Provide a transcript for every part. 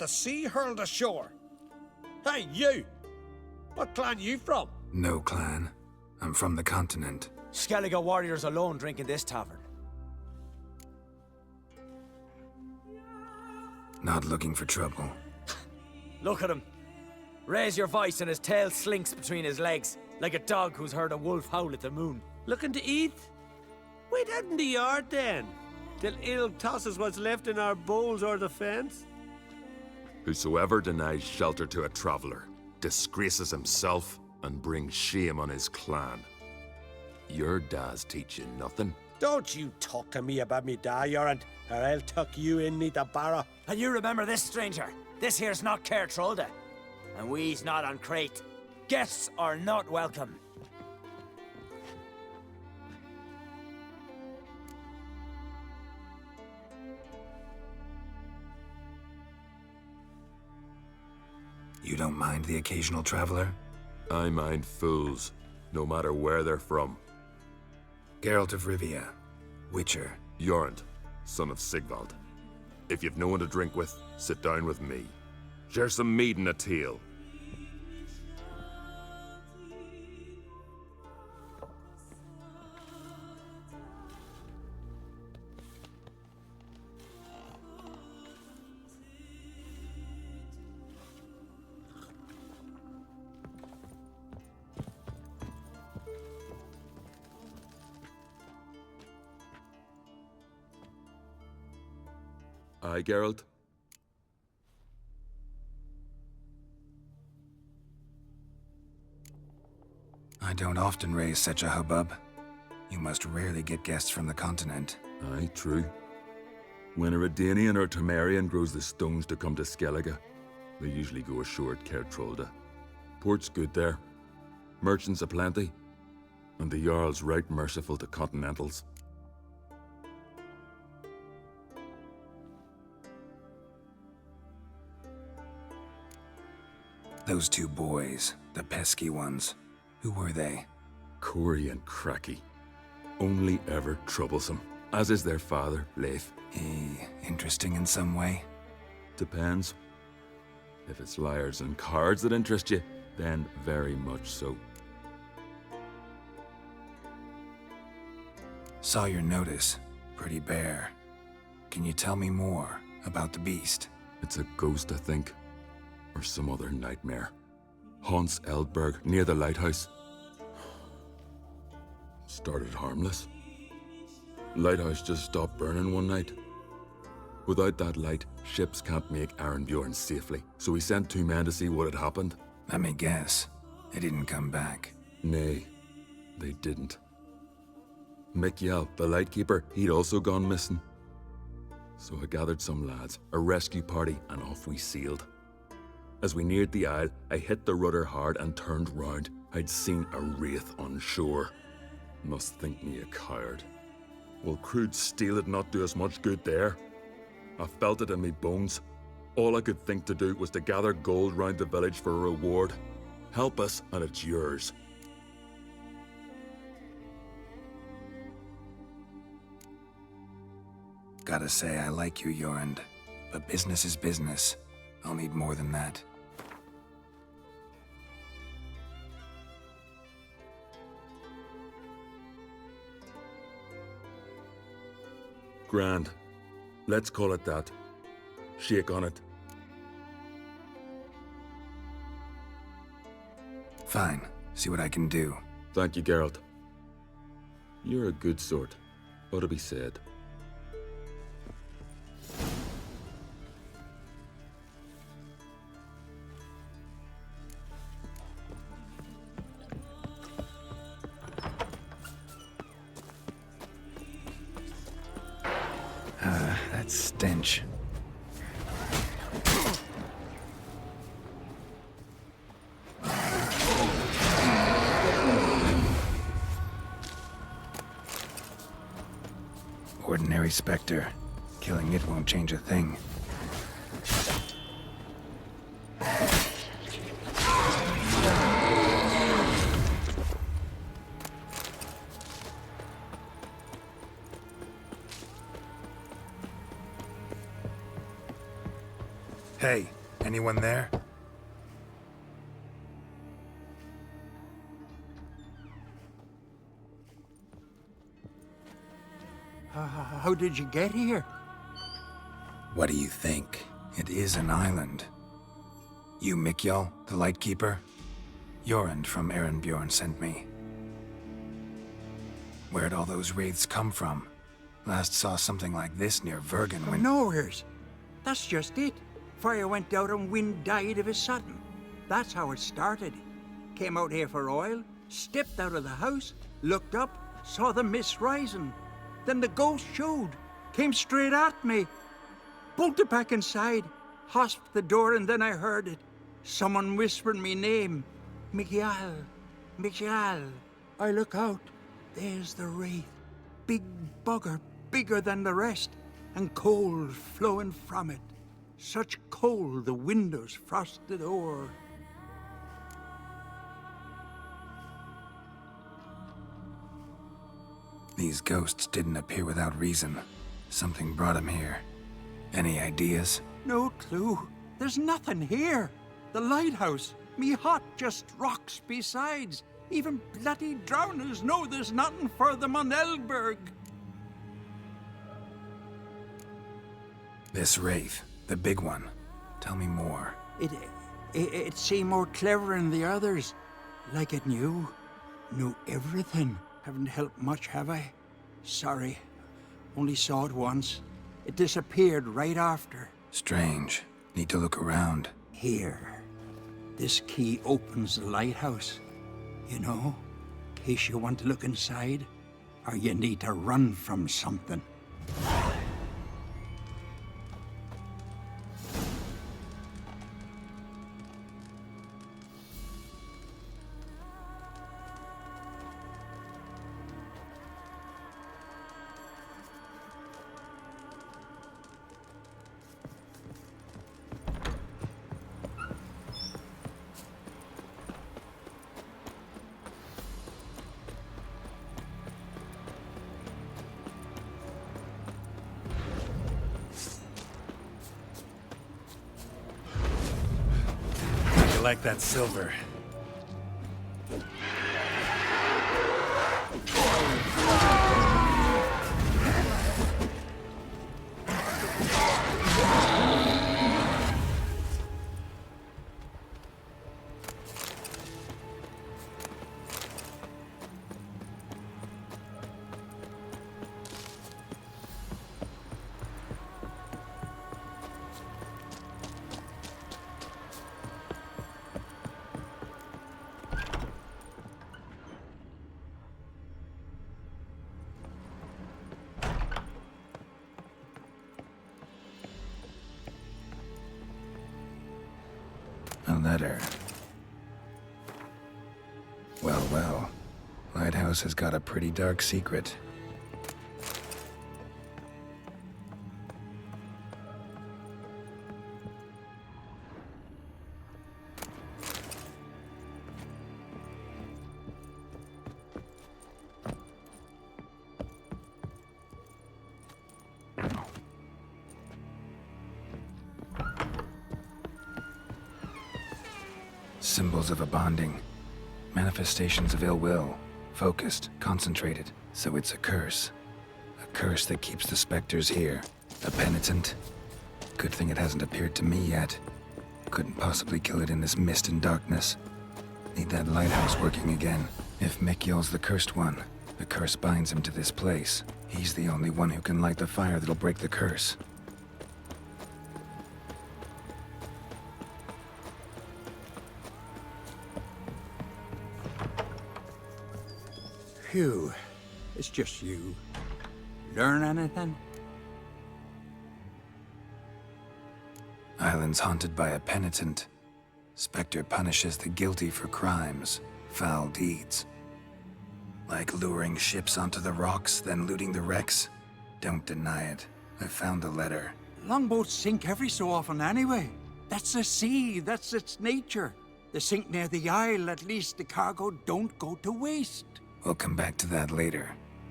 the sea hurled ashore. Hey, you! What clan you from? No clan. I'm from the continent. Skellige warriors alone drink in this tavern. Not looking for trouble. Look at him. Raise your voice and his tail slinks between his legs, like a dog who's heard a wolf howl at the moon. Looking to eat? Wait out in the yard then, till ill tosses what's left in our bowls or the fence. Whosoever denies shelter to a traveler disgraces himself and brings shame on his clan. Your dad's teaching nothing. Don't you talk to me about me da, Yorant, or I'll tuck you in neath the barrow. And you remember this, stranger. This here's not Cair Trolda. And we's not on Crate. Guests are not welcome. You don't mind the occasional traveler? I mind fools, no matter where they're from. Geralt of Rivia, Witcher. Jorund, son of Sigvald. If you've no one to drink with, sit down with me. Share some mead and a tale. Aye, Geralt? I don't often raise such a hubbub. You must rarely get guests from the continent. Aye, true. When a Redanian or Temerian grows the stones to come to Skellige, they usually go ashore at Cair Trolda. Port's good there. Merchants aplenty. And the Jarl's right merciful to continentals. Those two boys, the pesky ones, who were they? Corey and Cracky. Only ever troublesome, as is their father, Leif. Interesting in some way? Depends. If it's liars and cards that interest you, then very much so. Saw your notice. Pretty bare. Can you tell me more about the beast? It's a ghost, I think. Or some other nightmare. Haunts Ellsberg, near the lighthouse. Started harmless. Lighthouse just stopped burning one night. Without that light, ships can't make Arenbjorn safely, so we sent 2 men to see what had happened. Let me guess. They didn't come back. Nay, they didn't. Mikjal, the lightkeeper, he'd also gone missing. So I gathered some lads, a rescue party, and off we sailed. As we neared the isle, I hit the rudder hard and turned round. I'd seen a wraith on shore. Must think me a coward. Will crude steel it not do us much good there? I felt it in me bones. All I could think to do was to gather gold round the village for a reward. Help us, and it's yours. Gotta say, I like you, Jorund. But business is business. I'll need more than that. Grand. Let's call it that. Shake on it. Fine. See what I can do. Thank you, Geralt. You're a good sort. Ought to be said. That stench. Ordinary specter. Killing it won't change a thing. Hey, anyone there? How did you get here? What do you think? It is an island. You Mikjal, the Lightkeeper? Jorund from Erenbjorn sent me. Where'd all those wraiths come from? Last saw something like this near Vergen when... Nowheres. That's just it. Fire went out and wind died of a sudden. That's how it started. Came out here for oil, stepped out of the house, looked up, saw the mist rising. Then the ghost showed, came straight at me. Bolted back inside, hosped the door, and then I heard it. Someone whispering me name. Mikjal, Mikjal. I look out, there's the wraith. Big bugger, bigger than the rest, and cold flowing from it. Such cold the windows frosted o'er. These ghosts didn't appear without reason. Something brought them here. Any ideas? No clue. There's nothing here. The lighthouse, me hut just rocks besides. Even bloody drowners know there's nothing for them on Eldberg. This wraith, the big one. Tell me more. It seemed more clever than the others. Like it knew everything. Haven't helped much, have I? Sorry. Only saw it once. It disappeared right after. Strange. Need to look around. Here. This key opens the lighthouse. You know, in case you want to look inside, or you need to run from something. I like that silver. A letter. Well, well. Lighthouse has got a pretty dark secret. Symbols of a bonding. Manifestations of ill will. Focused, concentrated. So it's a curse. A curse that keeps the specters here. A penitent. Good thing it hasn't appeared to me yet. Couldn't possibly kill it in this mist and darkness. Need that lighthouse working again. If Mikjal's the cursed one, the curse binds him to this place. He's the only one who can light the fire that'll break the curse. Phew. It's just you. Learn anything? Island's haunted by a penitent. Spectre punishes the guilty for crimes, foul deeds. Like luring ships onto the rocks, then looting the wrecks. Don't deny it. I found the letter. Longboats sink every so often anyway. That's the sea, that's its nature. They sink near the isle, at least the cargo don't go to waste. We'll come back to that later.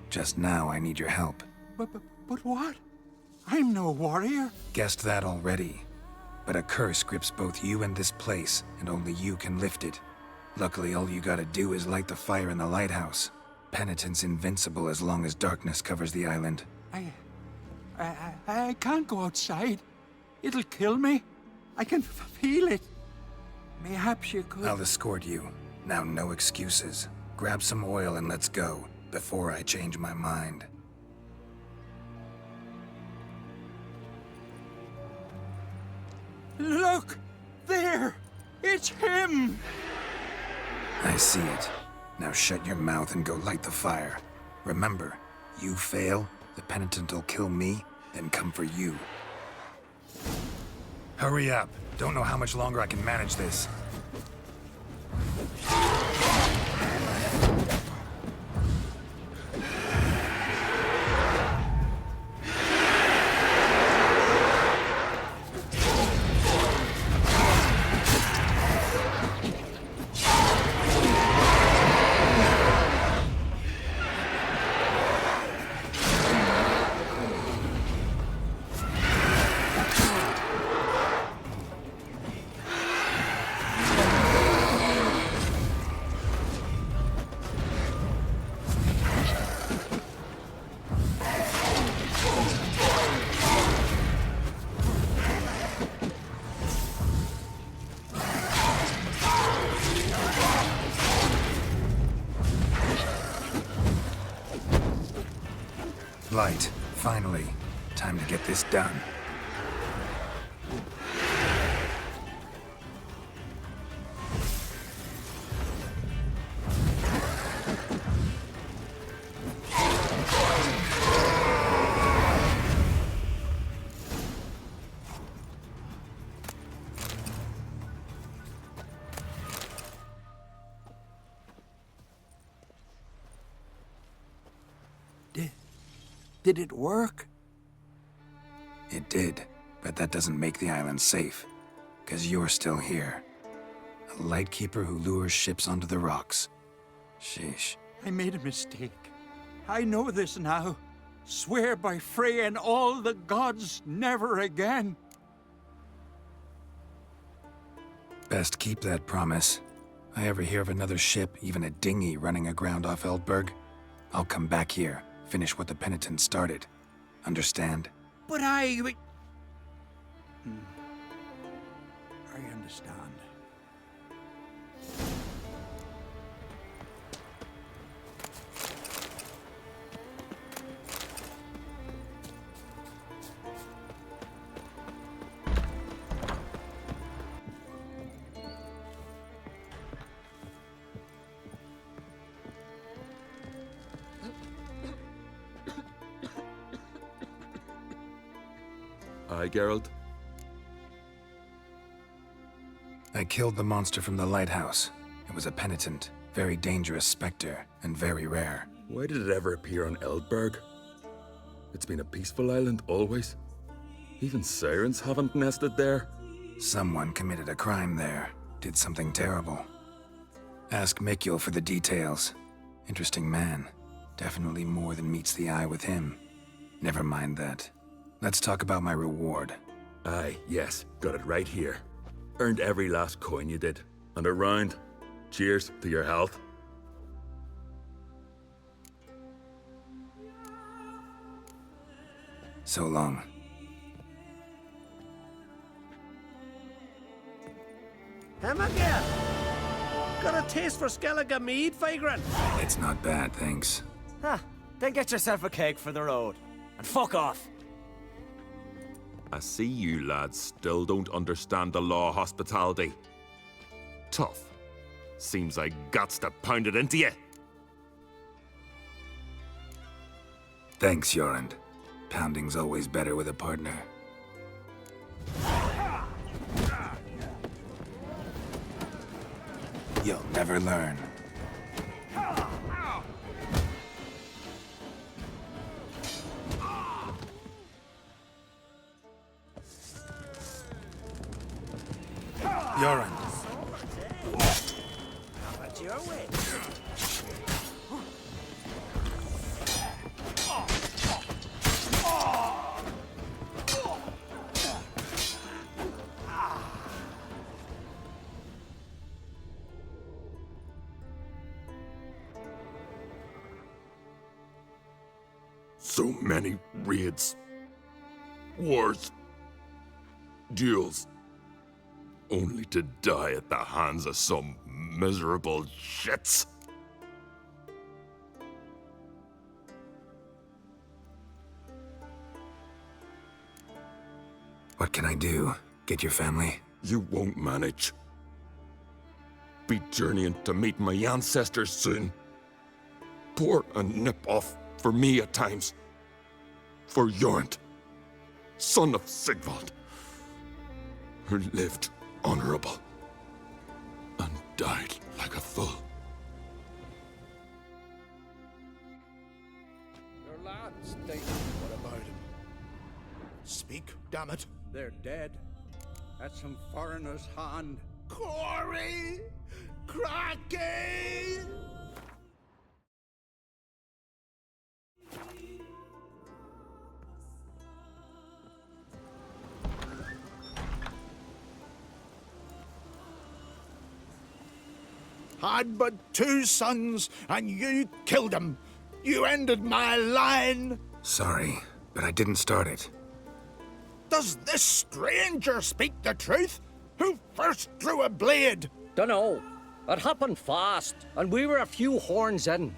Just now, I need your help. But what? I'm no warrior. Guessed that already. but a curse grips both you and this place, and only you can lift it. Luckily, all you gotta do is light the fire in the lighthouse. Penitence invincible as long as darkness covers the island. I can't go outside. It'll kill me. I can feel it. Mayhaps you could... I'll escort you. Now, no excuses. Grab some oil and let's go, before I change my mind. Look! There! It's him! I see it. Now shut your mouth and go light the fire. Remember, you fail, the penitent will kill me, then come for you. Hurry up. Don't know how much longer I can manage this. Light. Finally. Time to get this done. Did it work? It did, but that doesn't make the island safe. 'Cause you're still here. A lightkeeper who lures ships onto the rocks. Sheesh. I made a mistake. I know this now. Swear by Frey and all the gods, never again. Best keep that promise. I ever hear of another ship, even a dinghy running aground off Ellsberg, I'll come back here, finish what the penitent started. Understand? But I understand. Aye, Geralt? I killed the monster from the lighthouse. It was a penitent, very dangerous specter, and very rare. Why did it ever appear on Ellsberg? It's been a peaceful island always. Even sirens haven't nested there. Someone committed a crime there, did something terrible. Ask Mikkel for the details. Interesting man. Definitely more than meets the eye with him. Never mind that. Let's talk about my reward. Aye, yes, got it right here. Earned every last coin you did. And a round. Cheers to your health. So long. Him again? Got a taste for Skellige mead, vagrant? It's not bad, thanks. Huh, then get yourself a cake for the road. And fuck off. I see you lads still don't understand the law of hospitality. Tough. Seems I gots to pound it into you. Thanks, Jorund. Pounding's always better with a partner. You'll never learn. Jorund. But your way. So many raids, wars, duels, only to die at the hands of some miserable shits. What can I do? Get your family? You won't manage. Be journeying to meet my ancestors soon. Pour a nip off for me at times. For Jornt, son of Sigvald, who lived honorable and died like a fool. Your lads, what about him? Speak, damn it. They're dead. At some foreigner's hand. Corey! Cracky! Had but 2 sons, and you killed them. You ended my line. Sorry, but I didn't start it. Does this stranger speak the truth? Who first drew a blade? Dunno. It happened fast, and we were a few horns in.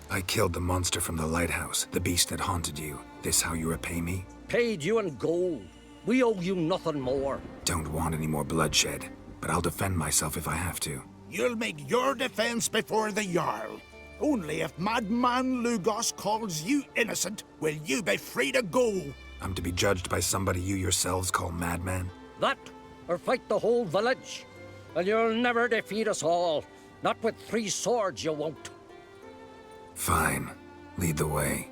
I killed the monster from the lighthouse, the beast that haunted you. This how you repay me? Paid you in gold. We owe you nothing more. Don't want any more bloodshed, but I'll defend myself if I have to. You'll make your defense before the Jarl. Only if Madman Lugos calls you innocent will you be free to go. I'm to be judged by somebody you yourselves call madman? That, or fight the whole village. And you'll never defeat us all. Not with 3 swords, you won't. Fine. Lead the way.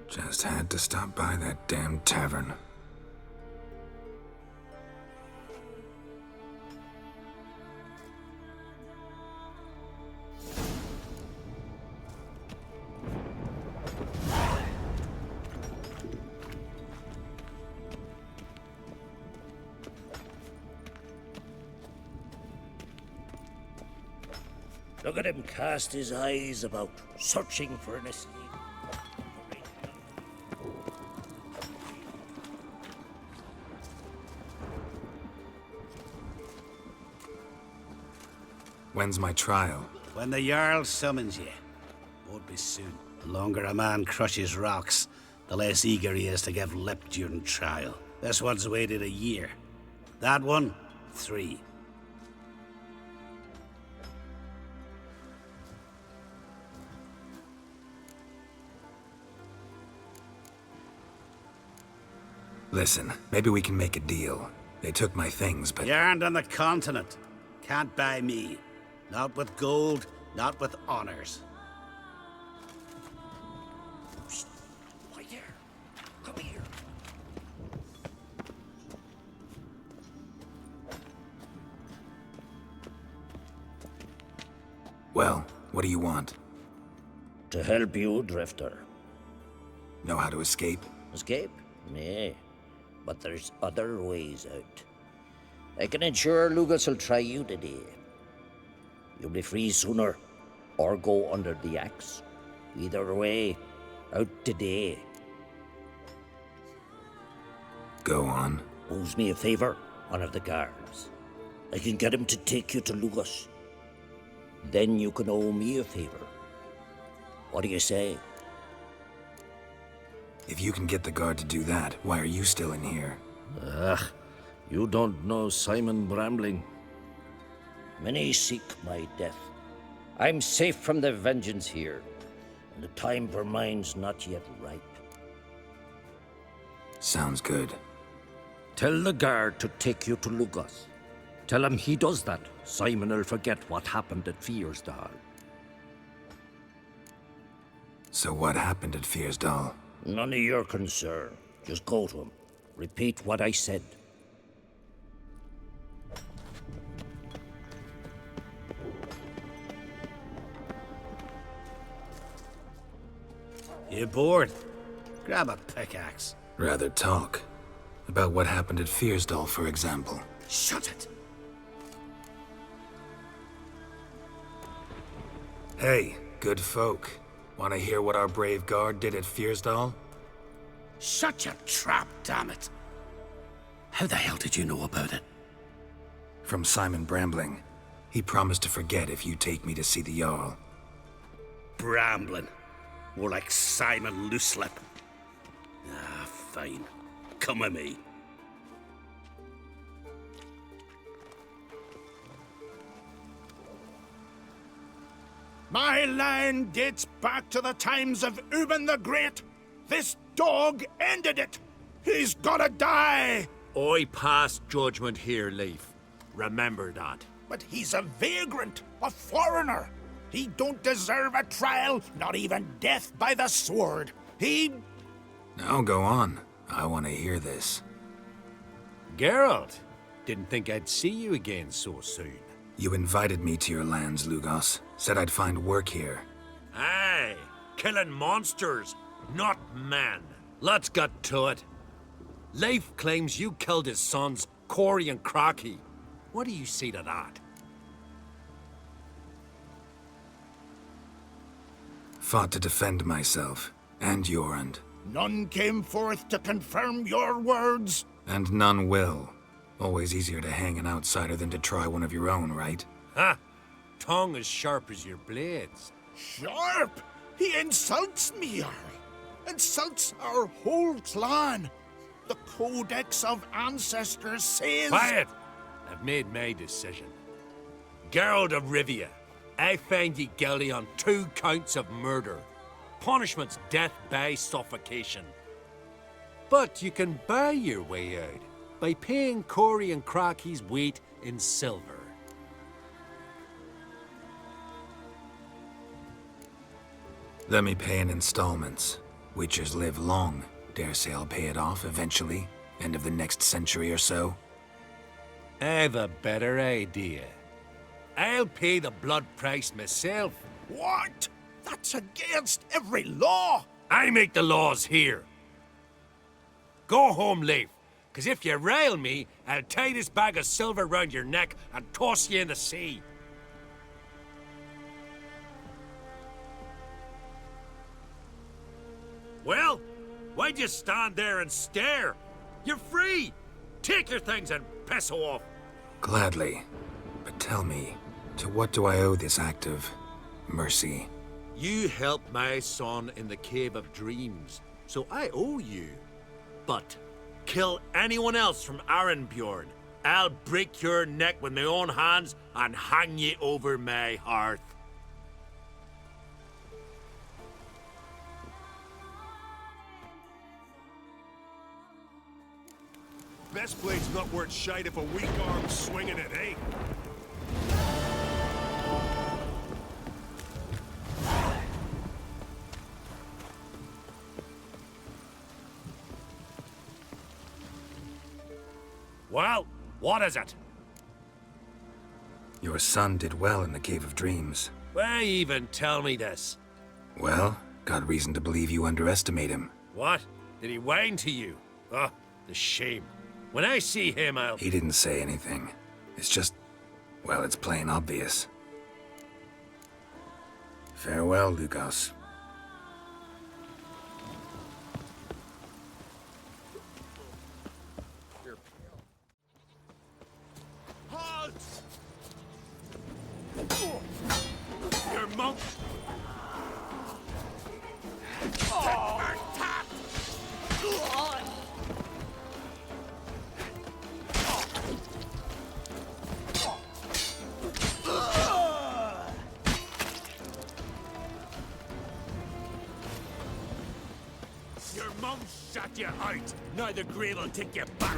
Just had to stop by that damn tavern. Look at him cast his eyes about, searching for an escape. When's my trial? When the Jarl summons you. Won't be soon. The longer a man crushes rocks, the less eager he is to give lip during trial. This one's waited a year. That one, 3. Listen, maybe we can make a deal. They took my things, but... You aren't on the continent. Can't buy me. Not with gold, not with honors. Why there? Come here. Well, what do you want? To help you, Drifter. Know how to escape? Escape? Nay. But there's other ways out. I can ensure Lugas will try you today. You'll be free sooner, or go under the axe. Either way, out today. Go on. Owes me a favor, one of the guards. I can get him to take you to Lugas. Then you can owe me a favor. What do you say? If you can get the guard to do that, why are you still in here? Ugh, you don't know Simon Brambling. Many seek my death. I'm safe from the vengeance here. And the time for mine's not yet ripe. Sounds good. Tell the guard to take you to Lugos. Tell him he does that, Simon will forget what happened at Fiersdal. So what happened at Fiersdal? None of your concern. Just go to him. Repeat what I said. You bored? Grab a pickaxe. Rather talk. About what happened at Fiersdal, for example. Shut it! Hey, good folk. Want to hear what our brave guard did at Fiersdal? Shut your trap, damn it! How the hell did you know about it? From Simon Brambling. He promised to forget if you take me to see the Jarl. Brambling. More like Simon Looselip. Ah, fine. Come with me. My line dates back to the times of Ubin the Great. This dog ended it. He's gotta die. I pass judgment here, Leif. Remember that. But he's a vagrant, a foreigner. He don't deserve a trial, not even death by the sword. He... Now go on. I want to hear this. Geralt, didn't think I'd see you again so soon. You invited me to your lands, Lugos. Said I'd find work here. Aye, killing monsters, not men. Let's get to it. Leif claims you killed his sons, Corey and Crocky. What do you say to that? Fought to defend myself, and Jorund. None came forth to confirm your words. And none will. Always easier to hang an outsider than to try one of your own, right? Ha! Tongue as sharp as your blades. Sharp? He insults me, Jarl. Insults our whole clan. The Codex of Ancestors says... Quiet! I've made my decision. Geralt of Rivia, I find ye guilty on 2 counts of murder. Punishment's death by suffocation. But you can buy your way out by paying Corey and Crocky's weight in silver. Let me pay in installments. Witchers live long. Dare say I'll pay it off eventually. End of the next century or so. I've a better idea. I'll pay the blood price myself. What? That's against every law. I make the laws here. Go home, Leif, because if you rile me, I'll tie this bag of silver round your neck and toss you in the sea. Well, why'd you stand there and stare? You're free! Take your things and piss off! Gladly. But tell me, to what do I owe this act of mercy? You helped my son in the Cave of Dreams, so I owe you. But kill anyone else from Arenbjorn, I'll break your neck with my own hands and hang you over my hearth. Best blade's not worth shite if a weak arm's swinging it, eh? Well, what is it? Your son did well in the Cave of Dreams. Why even tell me this? Well, got reason to believe you underestimate him. What? Did he whine to you? Oh, the shame. When I see him, I'll... He didn't say anything. It's just, well, it's plain obvious. Farewell, Lugos. Halt! Your monk! Your mum shot you out. Now the grave will take you back.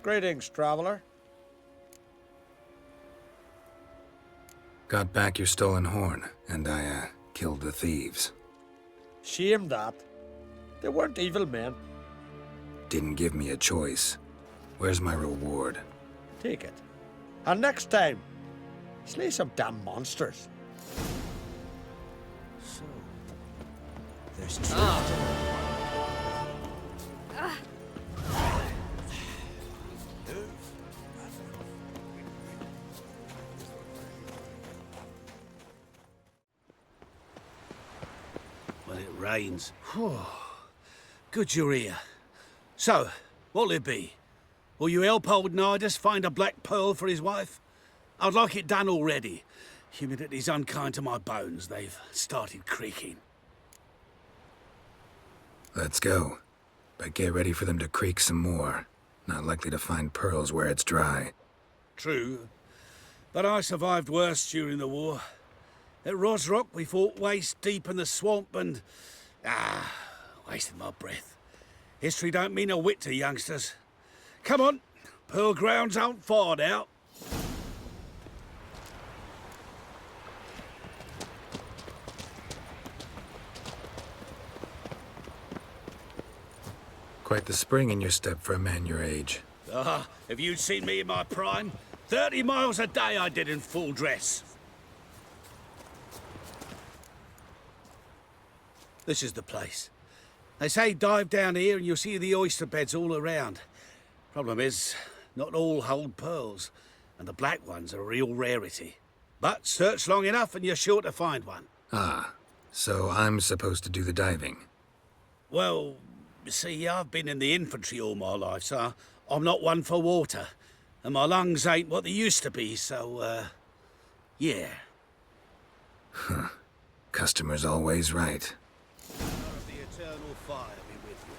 Greetings, traveler. Got back your stolen horn, and I, killed the thieves. Shame that. They weren't evil men. Didn't give me a choice. Where's my reward? Take it. And next time, slay some damn monsters. So, there's truth. Well, it rains. Good you're here. So, what'll it be? Will you help old Nidus find a black pearl for his wife? I'd like it done already. Humidity's unkind to my bones. They've started creaking. Let's go. But get ready for them to creak some more. Not likely to find pearls where it's dry. True. But I survived worse during the war. At Rosrock, we fought waist deep in the swamp and... wasted my breath. History don't mean a whit to youngsters. Come on, pearl grounds aren't far now. Quite the spring in your step for a man your age. If you'd seen me in my prime, 30 miles a day I did in full dress. This is the place. They say dive down here and you'll see the oyster beds all around. Problem is, not all hold pearls, and the black ones are a real rarity. But search long enough and you're sure to find one. Ah, so I'm supposed to do the diving. Well, you see, I've been in the infantry all my life, so I'm not one for water. And my lungs ain't what they used to be, so, yeah. Customer's always right. The eternal fire be with you.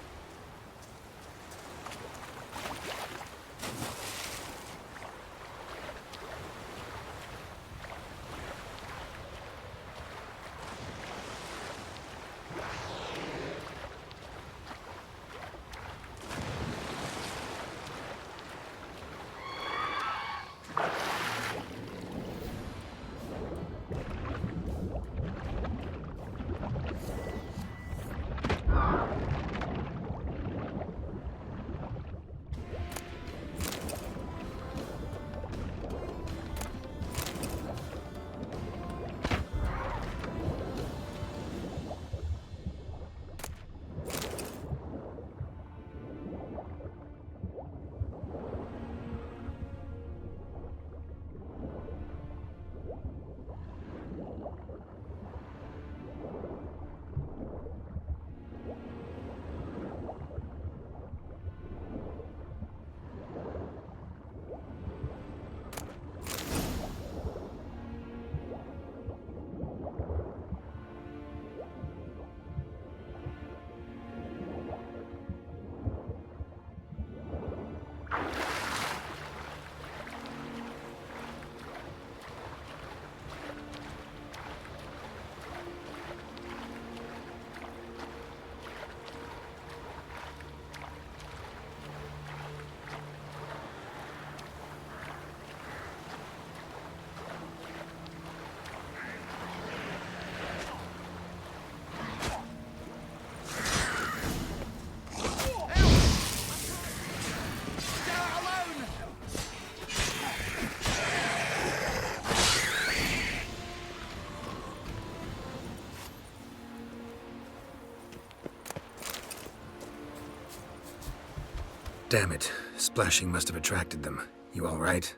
Damn it. Splashing must have attracted them. You all right?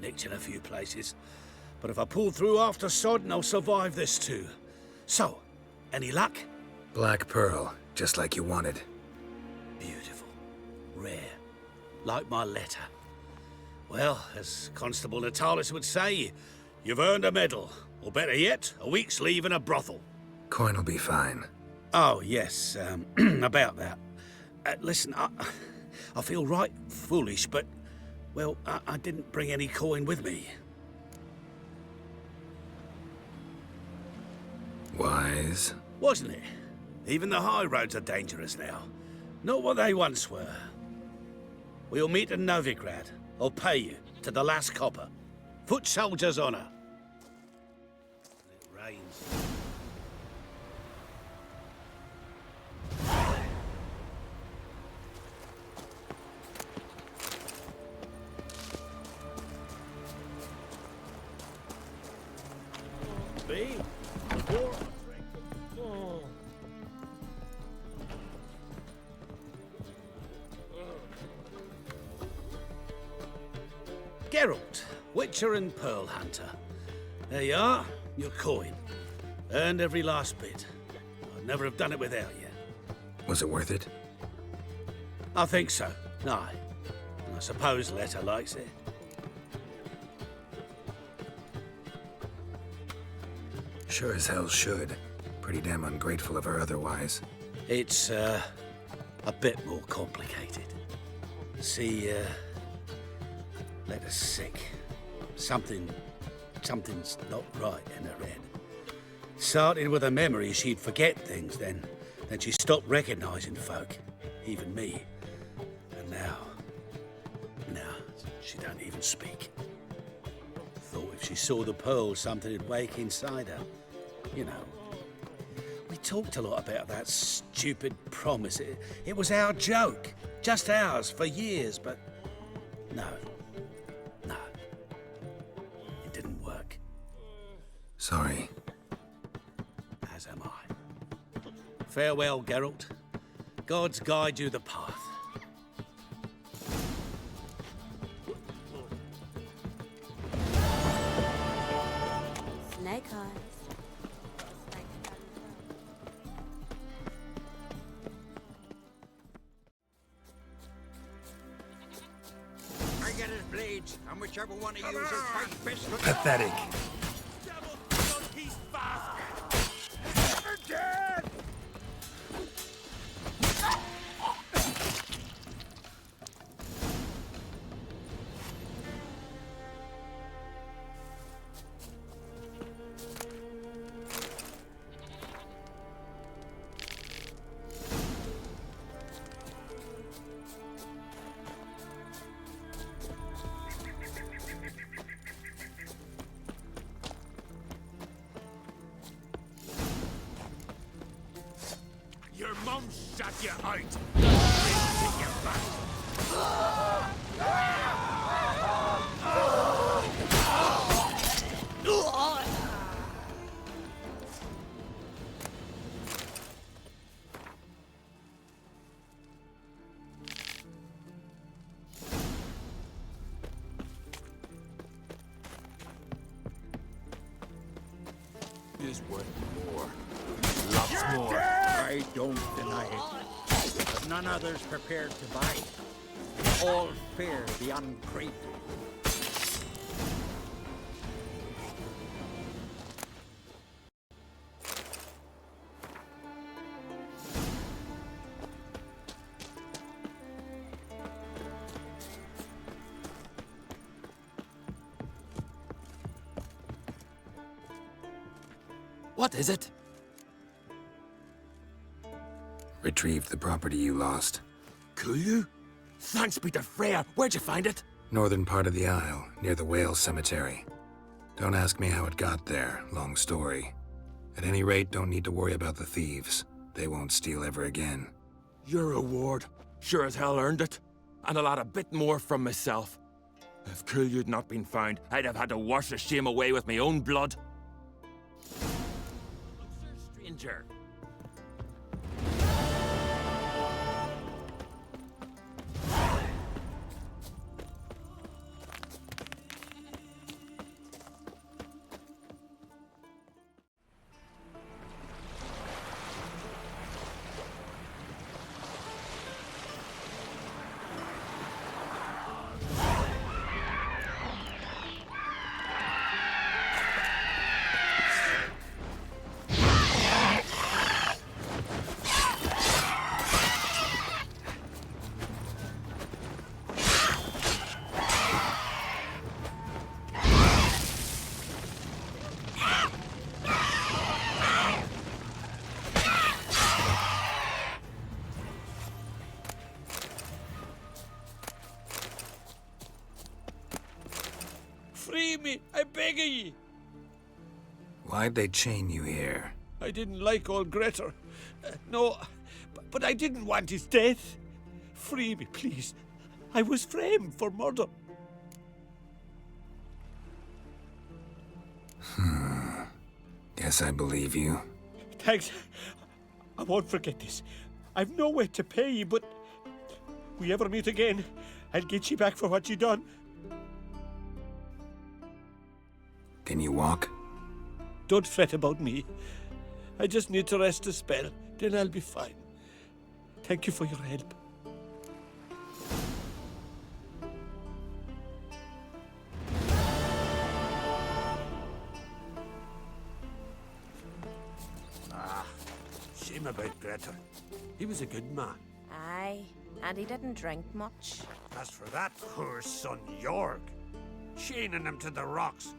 Nicked in a few places. But if I pull through after Sodden, I'll survive this too. So, any luck? Black pearl, just like you wanted. Beautiful. Rare. Like my letter. Well, as Constable Natalis would say, you've earned a medal. Or better yet, a week's leave in a brothel. Coin will be fine. Oh, yes, about that. Listen, I feel right foolish, but, well, I didn't bring any coin with me. Wise. Wasn't it? Even the high roads are dangerous now. Not what they once were. We'll meet in Novigrad. I'll pay you to the last copper. Foot soldier's honor. It rains. Me? Geralt, Witcher and Pearl Hunter. There you are, your coin. Earned every last bit. I'd never have done it without you. Was it worth it? I think so. Aye. I suppose Letta likes it. Sure as hell should. Pretty damn ungrateful of her otherwise. It's, a bit more complicated. See, Letta's sick. Something's not right in her head. Started with a memory she'd forget things, then she stopped recognizing folk, even me. And now she don't even speak. Thought if she saw the pearl, something'd wake inside her. You know, we talked a lot about that stupid promise. It was our joke, just ours for years, but no, it didn't work. Sorry. As am I. Farewell, Geralt. Gods guide you the path. Snake eyes. I get his blades, and whichever one of you is fight best. Pathetic. Dead! Your mum shut you out. Take you back. Is worth more. Lots more. I don't deny it, but none others prepared to buy it. All fear the ungrateful. What is it? Retrieved the property you lost. Cool? Thanks be to Freya. Where'd you find it? Northern part of the Isle, near the whale cemetery. Don't ask me how it got there, long story. At any rate, don't need to worry about the thieves. They won't steal ever again. Your reward. Sure as hell earned it. And I'll add a bit more from myself. If Cool'd not been found, I'd have had to wash the shame away with my own blood. Stranger. Free me, I beg of ye. Why'd they chain you here? I didn't like old Grettir. No, but I didn't want his death. Free me, please. I was framed for murder. Guess I believe you. Thanks. I won't forget this. I've no way to pay ye, but we ever meet again, I'll get ye back for what ye done. Can you walk? Don't fret about me. I just need to rest a spell, then I'll be fine. Thank you for your help. Shame about Grettir. He was a good man. Aye, and he didn't drink much. As for that poor son Jorg, chaining him to the rocks,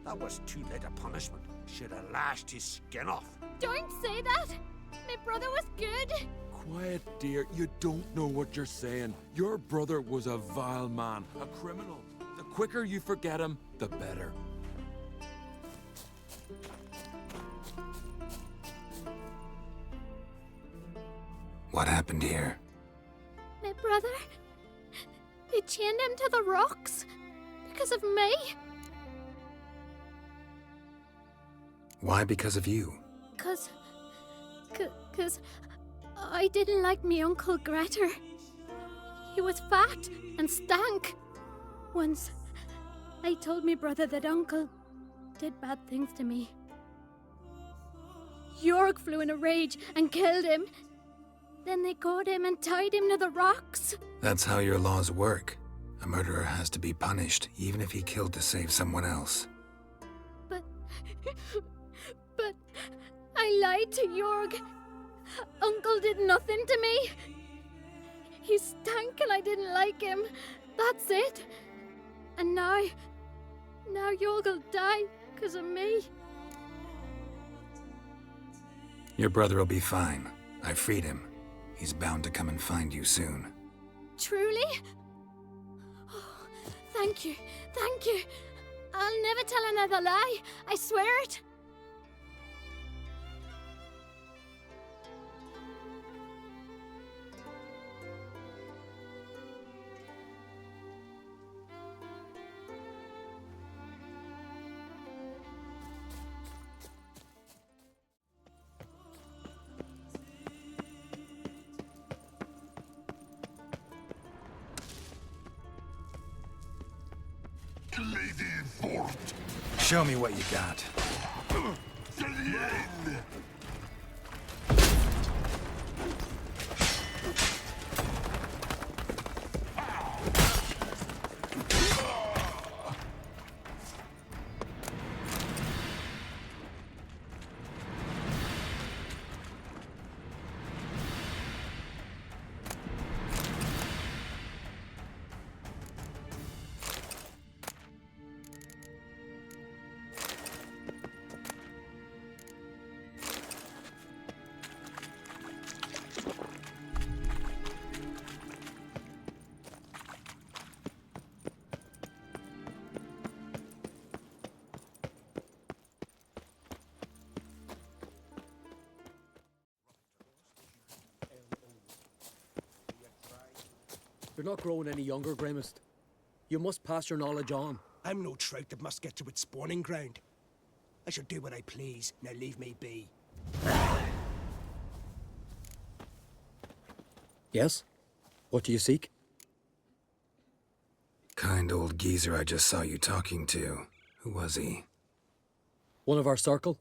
that was too late a punishment. Should have lashed his skin off. Don't say that! My brother was good! Quiet, dear. You don't know what you're saying. Your brother was a vile man, a criminal. The quicker you forget him, the better. What happened here? My brother? They chained him to the rocks because of me. Why because of you? Cause I didn't like me Uncle Grettir. He was fat and stank. Once, I told me brother that Uncle did bad things to me. Jorg flew in a rage and killed him. Then they caught him and tied him to the rocks. That's how your laws work. A murderer has to be punished, even if he killed to save someone else. But I lied to Jorg. Uncle did nothing to me. He stank and I didn't like him. That's it. And now Jorg will die because of me. Your brother will be fine. I freed him. He's bound to come and find you soon. Truly? Oh, thank you. Thank you. I'll never tell another lie. I swear it. Show me what you got. You're not growing any younger, Grimest. You must pass your knowledge on. I'm no trout that must get to its spawning ground. I shall do what I please. Now leave me be. Yes? What do you seek? Kind old geezer I just saw you talking to. Who was he? One of our circle.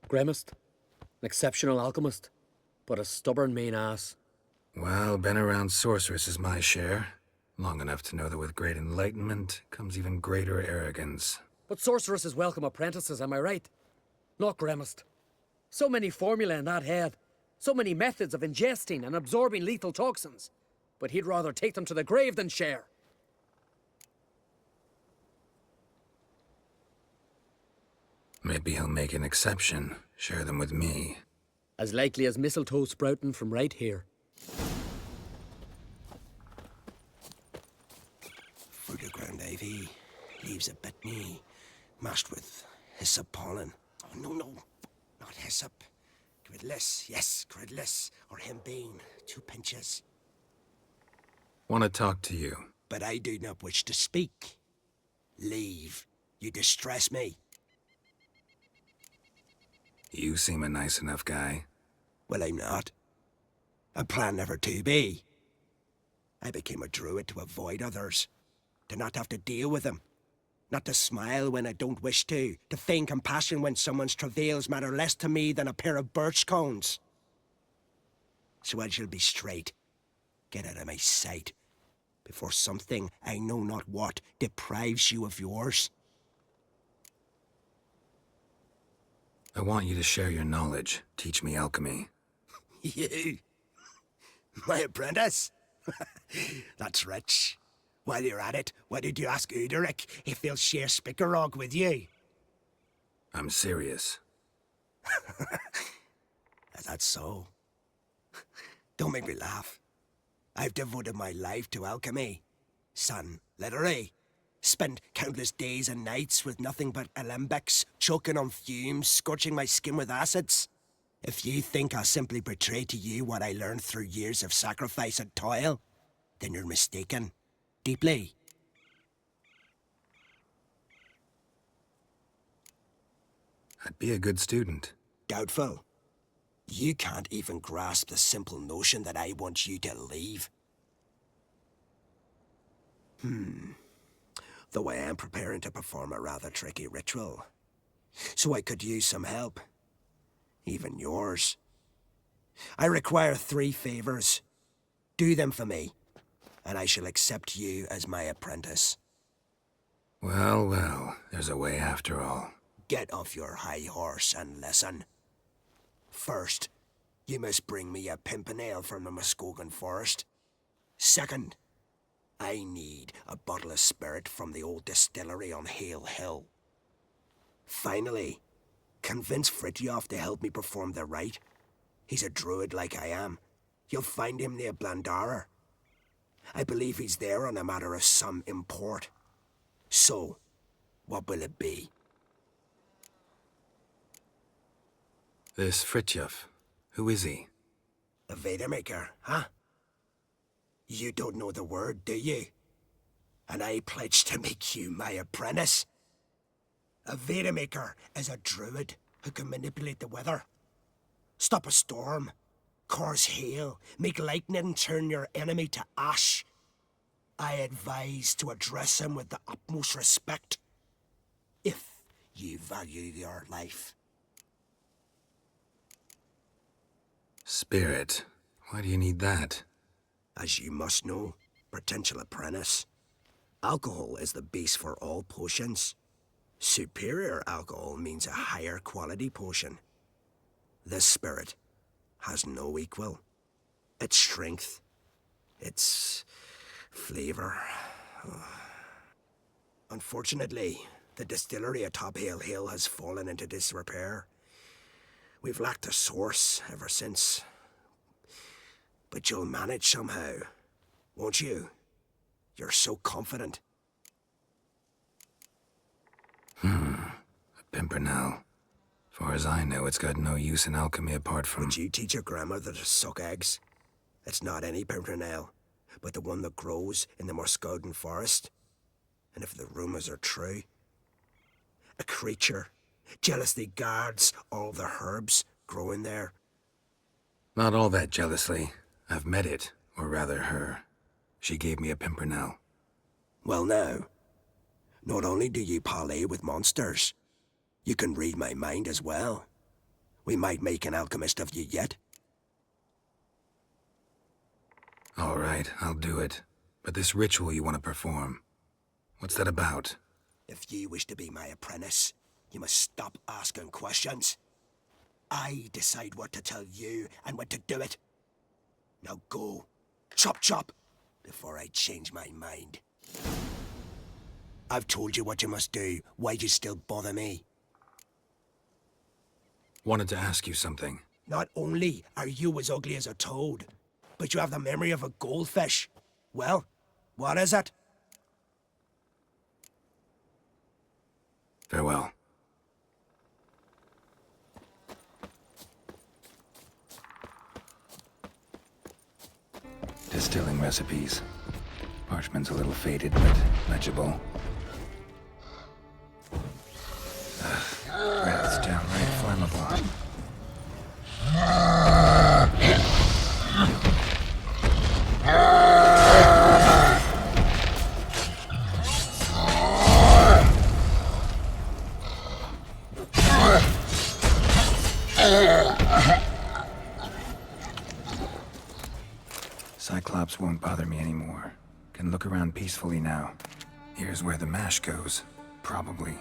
Grimest. An exceptional alchemist. But a stubborn mean ass. Well, been around sorceresses my share. Long enough to know that with great enlightenment comes even greater arrogance. But sorceresses welcome apprentices, am I right? Not Grimest. So many formulae in that head. So many methods of ingesting and absorbing lethal toxins. But he'd rather take them to the grave than share. Maybe he'll make an exception. Share them with me. As likely as mistletoe sprouting from right here. Fruit of ground ivy, leaves a bit me. mashed with hyssop pollen. Oh, no, not hyssop. Gridless, yes, gridless, or henbane, 2 pinches. Want to talk to you. But I do not wish to speak. Leave. You distress me. You seem a nice enough guy. Well, I'm not. I plan never to be. I became a druid to avoid others, to not have to deal with them, not to smile when I don't wish to feign compassion when someone's travails matter less to me than a pair of birch cones. So I shall be straight. Get out of my sight, before something, I know not what, deprives you of yours. I want you to share your knowledge. Teach me alchemy. You? My apprentice? That's rich. While you're at it, why did you ask Uderic if he'll share Spickerog with you? I'm serious. That's so. Don't make me laugh. I've devoted my life to alchemy. Son, literally. Spent countless days and nights with nothing but alembics, choking on fumes, scorching my skin with acids. If you think I'll simply betray to you what I learned through years of sacrifice and toil, then you're mistaken. Deeply. I'd be a good student. Doubtful. You can't even grasp the simple notion that I want you to leave. Though I am preparing to perform a rather tricky ritual. So I could use some help. Even yours. I require 3 favors. Do them for me, and I shall accept you as my apprentice. Well, there's a way after all. Get off your high horse and listen. First, you must bring me a pimpernel from the Muskogan forest. Second, I need a bottle of spirit from the old distillery on Hale Hill. Finally, convince Fritjof to help me perform the rite. He's a druid like I am. You'll find him near Blandara. I believe he's there on a matter of some import. So, what will it be? This Fritjof, who is he? A Vedamaker, huh? You don't know the word, do you? And I pledge to make you my apprentice. A Vedamaker is a druid who can manipulate the weather. Stop a storm, cause hail, make lightning turn your enemy to ash. I advise to address him with the utmost respect, if you value your life. Spirit. Why do you need that? As you must know, potential apprentice, alcohol is the base for all potions. Superior alcohol means a higher quality potion. This spirit has no equal. Its strength, its flavor. Unfortunately, the distillery atop Hale Hill has fallen into disrepair. We've lacked a source ever since. But you'll manage somehow, won't you? You're so confident. A pimpernel. Far as I know, it's got no use in alchemy apart from... Would you teach your grandmother to suck eggs? It's not any pimpernel, but the one that grows in the Muskogan forest. And if the rumors are true, a creature jealously guards all the herbs growing there. Not all that jealously. I've met it, or rather her. She gave me a pimpernel. Well now, not only do you parley with monsters, you can read my mind as well. We might make an alchemist of you yet. All right, I'll do it. But this ritual you want to perform, what's that about? If you wish to be my apprentice, you must stop asking questions. I decide what to tell you and when to do it. Now go. Chop chop, before I change my mind. I've told you what you must do. Why do you still bother me? Wanted to ask you something. Not only are you as ugly as a toad, but you have the memory of a goldfish. Well, what is it? Farewell. Distilling recipes. Parchment's a little faded, but legible. Breath's downright flammable. Cyclops won't bother me anymore. Can look around peacefully now. Here's where the mash goes. Probably.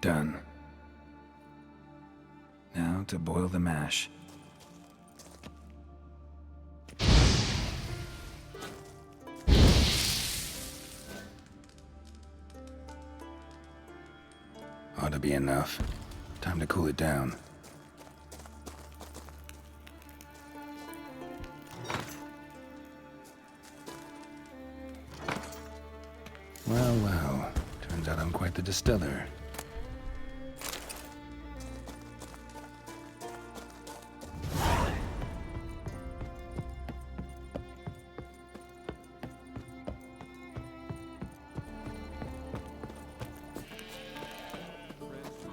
Done. Now to boil the mash. Ought to be enough. Time to cool it down. Well, well. Turns out I'm quite the distiller.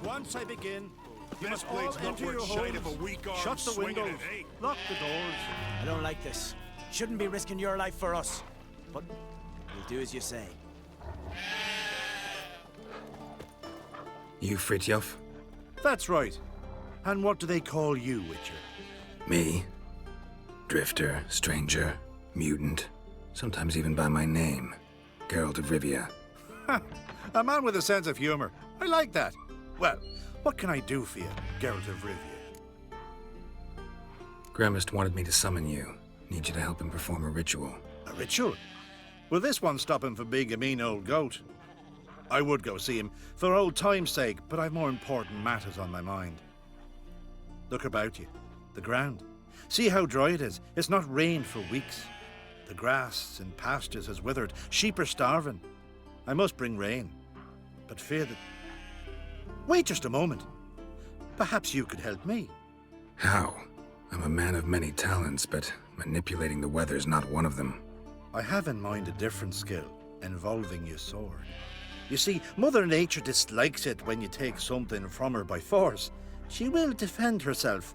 Once I begin, you must all enter your homes, shut the windows, lock the doors. I don't like this. Shouldn't be risking your life for us. But we'll do as you say. You Fritjof? That's right. And what do they call you, Witcher? Me? Drifter, stranger, mutant, sometimes even by my name. Geralt of Rivia. A man with a sense of humor. I like that. Well, what can I do for you, Geralt of Rivia? Gremist wanted me to summon you. Need you to help him perform a ritual. A ritual? Will this one stop him from being a mean old goat? I would go see him for old time's sake, but I've more important matters on my mind. Look about you. The ground. See how dry it is. It's not rained for weeks. The grass in pastures has withered. Sheep are starving. I must bring rain, but fear that... Wait just a moment. Perhaps you could help me. How? I'm a man of many talents, but manipulating the weather's not one of them. I have in mind a different skill, involving your sword. You see, Mother Nature dislikes it when you take something from her by force. She will defend herself.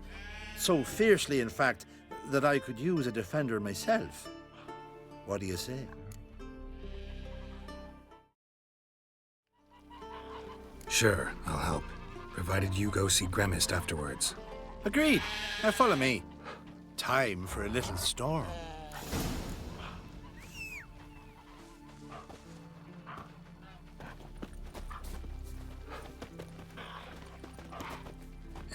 So fiercely, in fact, that I could use a defender myself. What do you say? Sure, I'll help. Provided you go see Gremist afterwards. Agreed. Now follow me. Time for a little storm.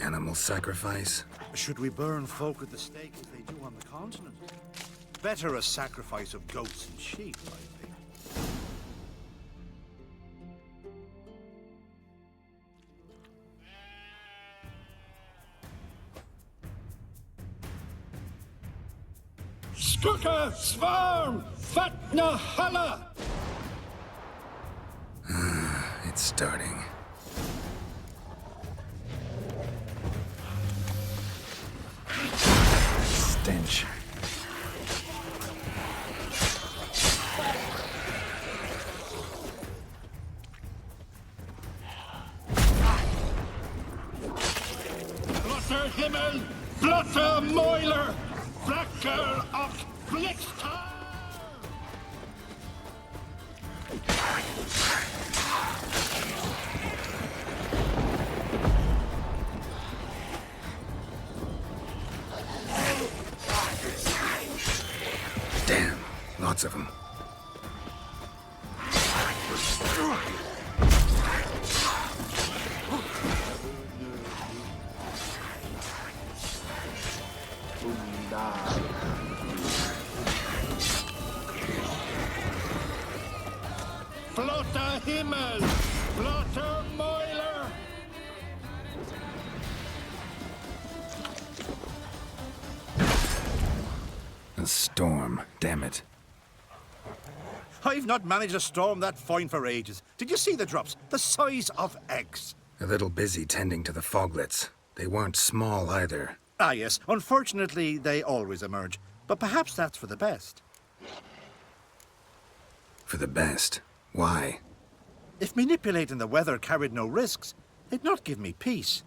Animal sacrifice? Should we burn folk at the stake as they do on the continent? Better a sacrifice of goats and sheep, I think. Skuka, Svarm, Fatna, Hala! It's starting. Stench. Blotter Himmel, Blotter Moiler, Blacker of Blixtar! Damn, lots of them. Blotter Himmel, Blotter Moiler! storm, damn it. I've not managed a storm that fine for ages. Did you see the drops? The size of eggs. A little busy tending to the foglets. They weren't small either. Ah, yes. Unfortunately, they always emerge. But perhaps that's for the best. For the best. Why? If manipulating the weather carried no risks, they'd not give me peace.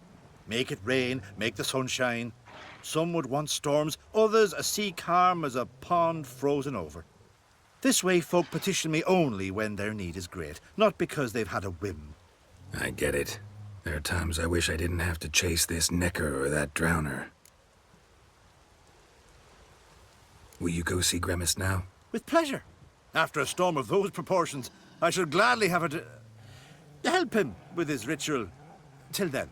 Make it rain, make the sun shine. Some would want storms, others a sea calm as a pond frozen over. This way folk petition me only when their need is great, not because they've had a whim. I get it. There are times I wish I didn't have to chase this necker or that drowner. Will you go see Grimace now? With pleasure. After a storm of those proportions, I should gladly have it help him with his ritual. Till then.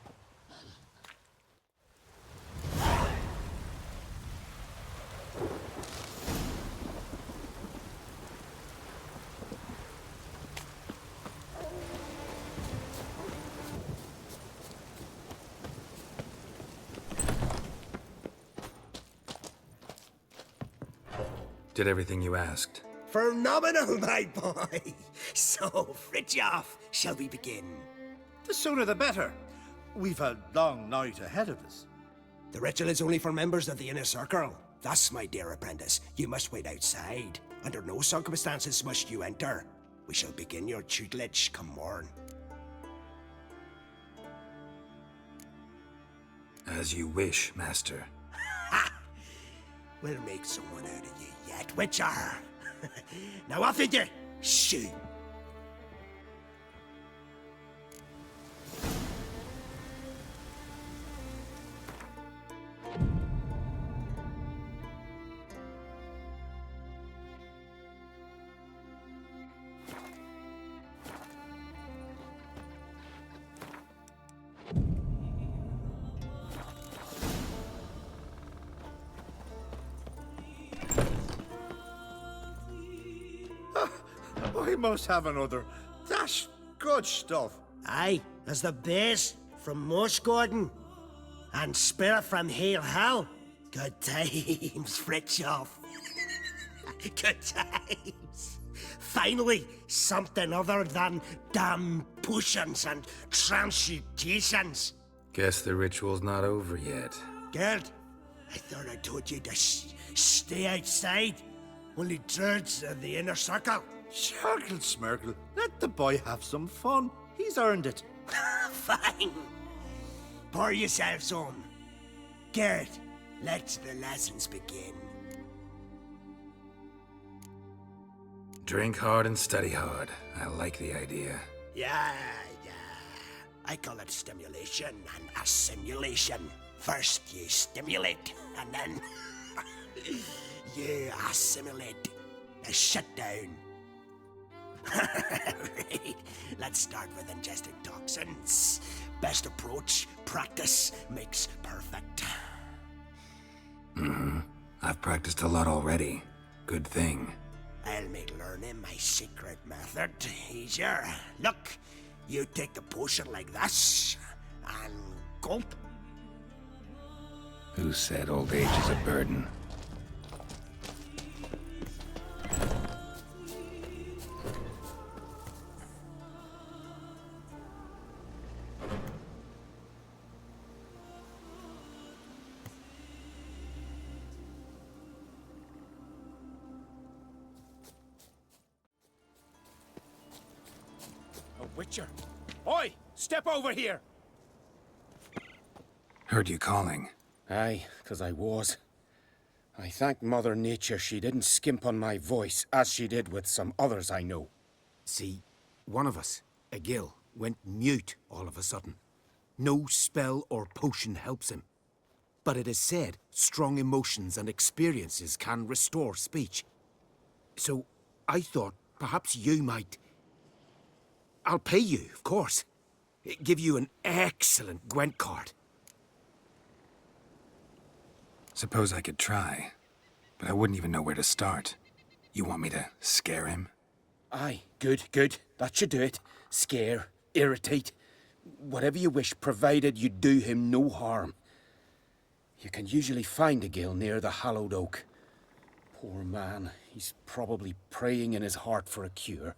Did everything you asked? Phenomenal, my boy. So, Fritjof, shall we begin? The sooner the better. We've a long night ahead of us. The ritual is only for members of the inner circle. Thus, my dear apprentice, you must wait outside. Under no circumstances must you enter. We shall begin your tutelage come morn. As you wish, Master. Ha! We'll make someone out of you yet, Witcher. Now off with you! Shoot! I must have another. That's good stuff. Aye, as the base from Moss Gordon. And spirit from Hail Hell. Good times, Fritjof. Good times. Finally, something other than damn potions and transmutations. Guess the ritual's not over yet. Gerd, I thought I told you to stay outside. Only dreads of the inner circle. Sharkle smirkle, let the boy have some fun. He's earned it. Fine. Pour yourselves home. Gerd, let the lessons begin. Drink hard and study hard. I like the idea. Yeah. I call it stimulation and assimilation. First you stimulate, and then you assimilate. Now shut down. Right. Let's start with ingesting toxins. Best approach, practice makes perfect. I've practiced a lot already. Good thing. I'll make learning my secret method easier. Look, you take the potion like this, and gulp. Who said old age is a burden? Witcher! Oi! Step over here! Heard you calling. Aye, 'cause I was. I thank Mother Nature she didn't skimp on my voice, as she did with some others I know. See, one of us, a gill, went mute all of a sudden. No spell or potion helps him. But it is said strong emotions and experiences can restore speech. So I thought perhaps you might... I'll pay you, of course. Give you an excellent Gwent card. Suppose I could try, but I wouldn't even know where to start. You want me to scare him? Aye, good. That should do it. Scare, irritate, whatever you wish, provided you do him no harm. You can usually find a gill near the hallowed oak. Poor man. He's probably praying in his heart for a cure.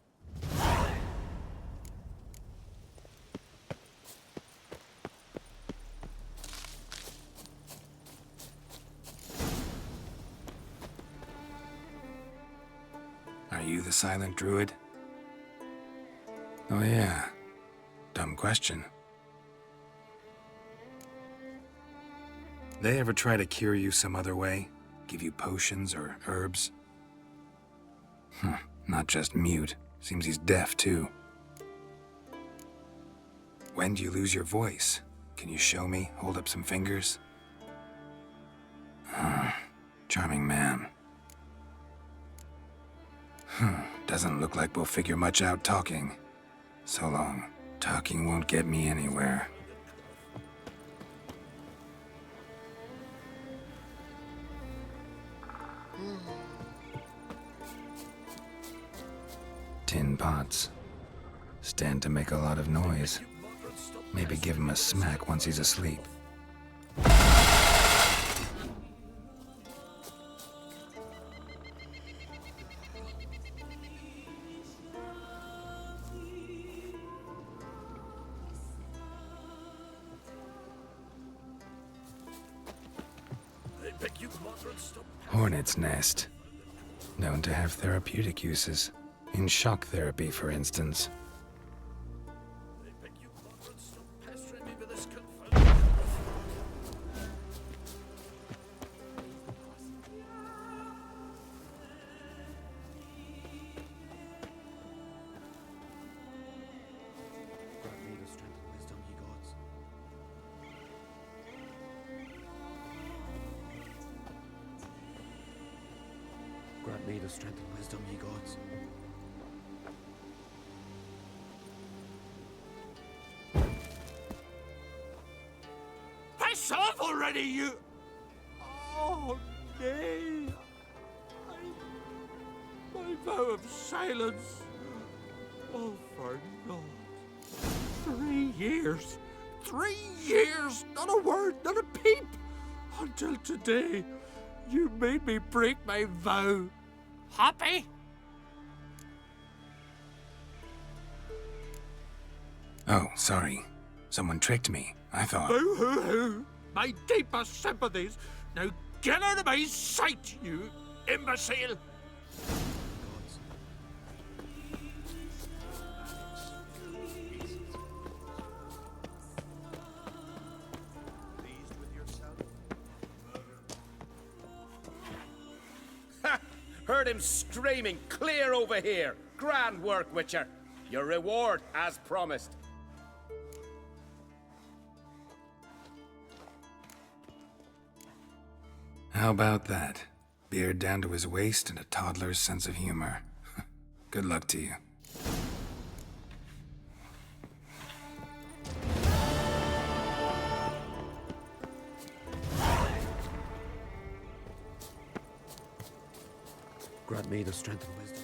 Are you the silent druid? Oh yeah. Dumb question. They ever try to cure you some other way? Give you potions or herbs? Not just mute. Seems he's deaf too. When do you lose your voice? Can you show me? Hold up some fingers? Charming man. Doesn't look like we'll figure much out talking. So long. Talking won't get me anywhere. Tin pots. Stand to make a lot of noise. Maybe give him a smack once he's asleep. Hornet's nest. Known to have therapeutic uses. In shock therapy, for instance. Grant me the strength and wisdom, ye gods. Piss off already, you... Oh, nay. My vow of silence. Oh, for naught. 3 years. 3 years! Not a word, not a peep! Until today, you made me break my vow. Happy? Oh, sorry. Someone tricked me. I thought... Boo-hoo-hoo! My deepest sympathies. Now get out of my sight, you imbecile! Heard him screaming, clear over here. Grand work, Witcher. Your reward, as promised. How about that? Beard down to his waist and a toddler's sense of humor. Good luck to you. Grant me the strength and wisdom.